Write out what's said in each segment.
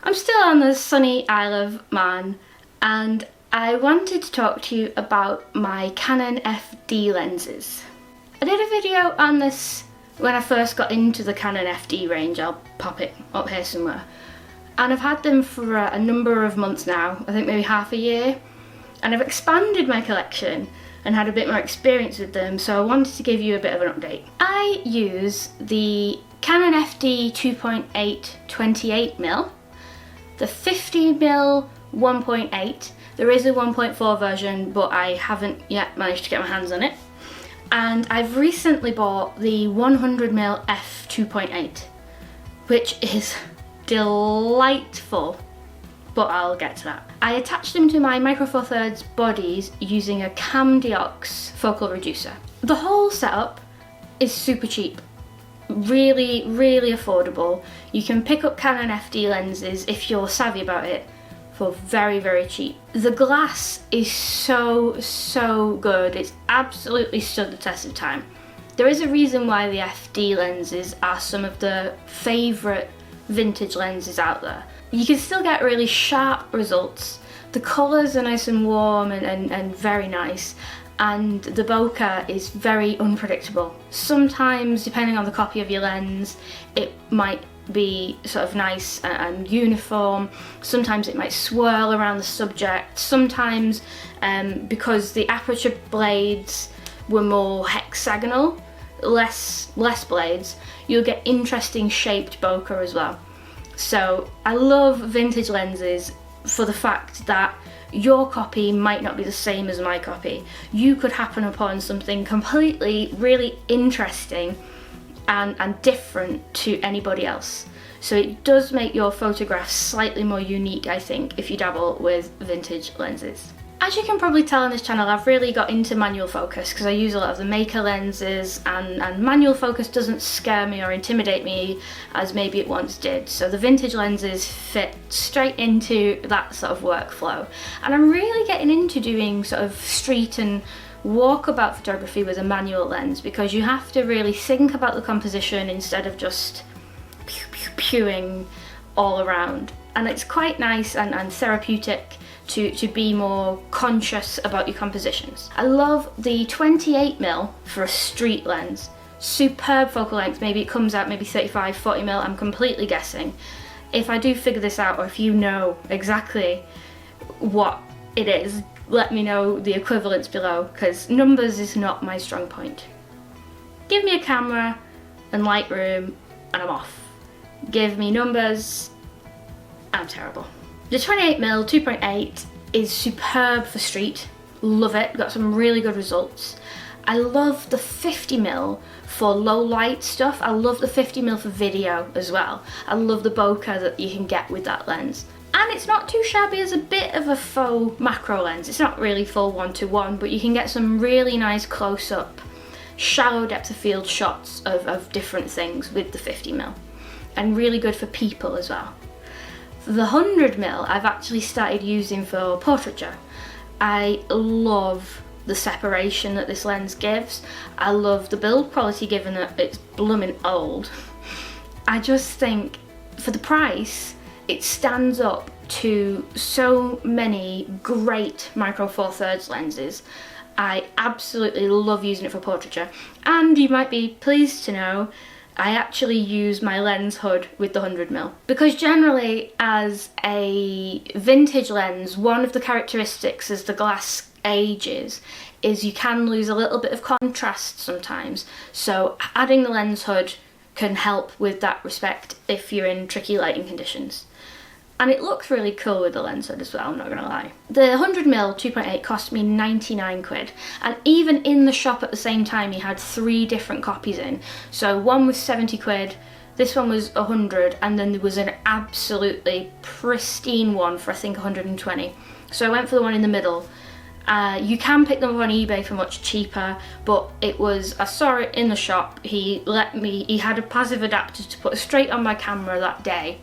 I'm still on the sunny Isle of Man, and I wanted to talk to you about my Canon Fd lenses. I did a video on this when I first got into the Canon Fd range. I'll pop it up here somewhere. And I've had them for a number of months now, I think maybe half a year. And I've expanded my collection and had a bit more experience with them, so I wanted to give you a bit of an update. I use the Canon Fd 2.8 28mm, the 50mm 1.8. There is a 1.4 version, but I haven't yet managed to get my hands on it. And I've recently bought the 100mm f2.8, which is delightful, but I'll get to that. I attached them to my Micro Four Thirds bodies using a Camdiox focal reducer. The whole setup is super cheap, really affordable. You can pick up Canon Fd lenses if you're savvy about it for very cheap. The glass is so good. It's absolutely stood the test of time. There is a reason why the Fd lenses are some of the favourite vintage lenses out there. You can still get really sharp results. The colours are nice and warm and very nice, and the bokeh is very unpredictable. Sometimes, depending on the copy of your lens, it might be sort of nice and uniform. Sometimes it might swirl around the subject. Sometimes, because the aperture blades were more hexagonal, less blades, you'll get interesting shaped bokeh as well. So I love vintage lenses for the fact that your copy might not be the same as my copy. You could happen upon something completely really interesting and different to anybody else. So it does make your photographs slightly more unique, I think, if you dabble with vintage lenses. As you can probably tell on this channel, I've really got into manual focus because I use a lot of the maker lenses, and manual focus doesn't scare me or intimidate me as maybe it once did. So the vintage lenses fit straight into that sort of workflow. And I'm really getting into doing sort of street and walkabout photography with a manual lens, because you have to really think about the composition instead of just pewing all around. And it's quite nice and therapeutic to be more conscious about your compositions. I love the 28mm for a street lens. Superb focal length. Maybe it comes out maybe 35, 40mm, I'm completely guessing. If I do figure this out, or if you know exactly what it is, let me know the equivalents below, because numbers is not my strong point. Give me a camera and Lightroom and I'm off. Give me numbers, I'm terrible. The 28mm 2.8 is superb for street, love it, got some really good results. I love the 50mm for low light stuff. I love the 50mm for video as well. I love the bokeh that you can get with that lens. And it's not too shabby as a bit of a faux macro lens. It's not really full 1:1, but you can get some really nice close-up, shallow depth of field shots of different things with the 50mm. And really good for people as well. The 100mm I've actually started using for portraiture. I love the separation that this lens gives. I love the build quality given that it's blooming old. I just think for the price it stands up to so many great Micro Four Thirds lenses. I absolutely love using it for portraiture, and you might be pleased to know I actually use my lens hood with the 100mm. Because generally, as a vintage lens, one of the characteristics as the glass ages is you can lose a little bit of contrast sometimes. So adding the lens hood can help with that respect if you're in tricky lighting conditions. And it looks really cool with the lens hood as well, I'm not gonna lie. The 100mm 2.8 cost me 99 quid, and even in the shop at the same time he had 3 different copies in. So one was 70 quid, this one was 100, and then there was an absolutely pristine one for I think 120. So I went for the one in the middle. You can pick them up on eBay for much cheaper, but I saw it in the shop. He had a passive adapter to put straight on my camera that day.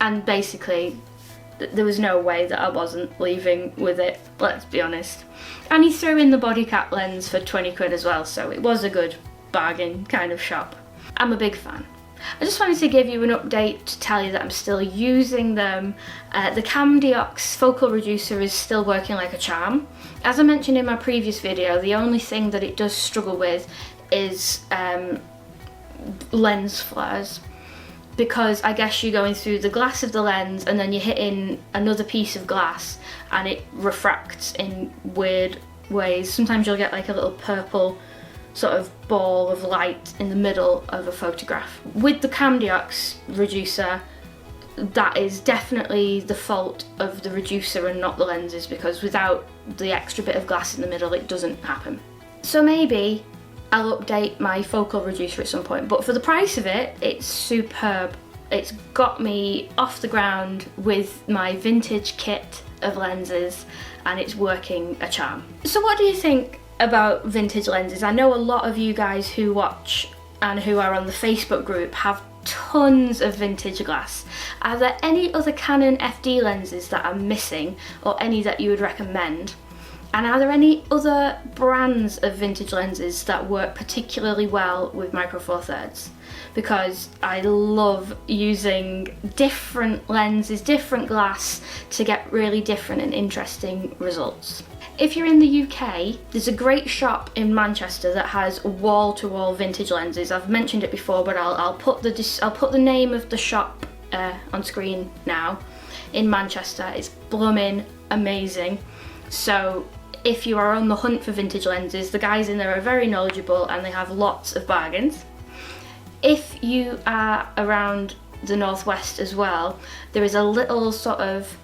And basically, there was no way that I wasn't leaving with it, let's be honest. And he threw in the body cap lens for 20 quid as well, so it was a good bargain kind of shop. I'm a big fan. I just wanted to give you an update to tell you that I'm still using them. The Camdiox focal reducer is still working like a charm. As I mentioned in my previous video, the only thing that it does struggle with is lens flares, because I guess you're going through the glass of the lens and then you're hitting another piece of glass and it refracts in weird ways. Sometimes you'll get like a little purple sort of ball of light in the middle of a photograph. With the Camdiox reducer, that is definitely the fault of the reducer and not the lenses, because without the extra bit of glass in the middle it doesn't happen. So maybe I'll update my focal reducer at some point, but for the price of it, it's superb. It's got me off the ground with my vintage kit of lenses and it's working a charm. So what do you think about vintage lenses? I know a lot of you guys who watch and who are on the Facebook group have tons of vintage glass. Are there any other Canon FD lenses that I'm missing, or any that you would recommend? And are there any other brands of vintage lenses that work particularly well with Micro Four Thirds? Because I love using different lenses, different glass to get really different and interesting results. If you're in the UK, there's a great shop in Manchester that has wall-to-wall vintage lenses. I've mentioned it before, but I'll put the name of the shop on screen now. In Manchester, it's blooming amazing. So if you are on the hunt for vintage lenses, the guys in there are very knowledgeable and they have lots of bargains. If you are around the northwest as well, there is a little sort of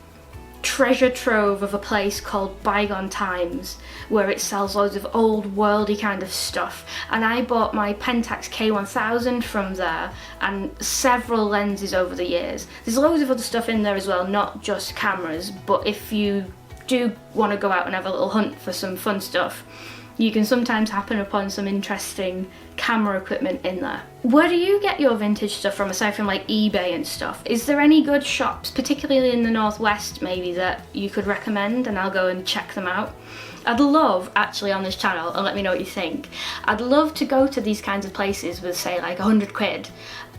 treasure trove of a place called Bygone Times, where it sells loads of old worldy kind of stuff, and I bought my Pentax K1000 from there and several lenses over the years. There's loads of other stuff in there as well, not just cameras, but if you do want to go out and have a little hunt for some fun stuff, you can sometimes happen upon some interesting camera equipment in there. Where do you get your vintage stuff from, aside from like eBay and stuff? Is there any good shops, particularly in the northwest maybe, that you could recommend, and I'll go and check them out? I'd love, actually, on this channel, and let me know what you think, I'd love to go to these kinds of places with, say, like 100 quid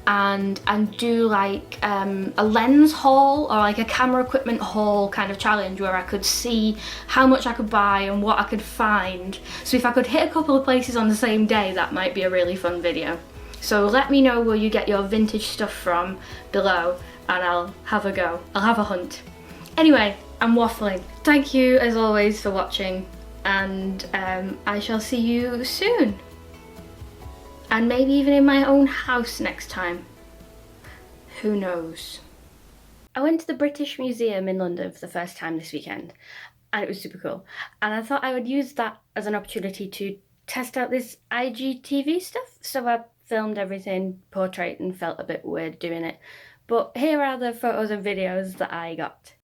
and do like a lens haul or like a camera equipment haul kind of challenge, where I could see how much I could buy and what I could find. So if I could hit a couple of places on the same day, that might be a really fun video. So let me know where you get your vintage stuff from below and I'll have a go. I'll have a hunt. Anyway, I'm waffling. Thank you as always for watching, and I shall see you soon. And maybe even in my own house next time. Who knows? I went to the British Museum in London for the first time this weekend, and it was super cool. And I thought I would use that as an opportunity to test out this IGTV stuff. So I filmed everything portrait and felt a bit weird doing it. But here are the photos and videos that I got.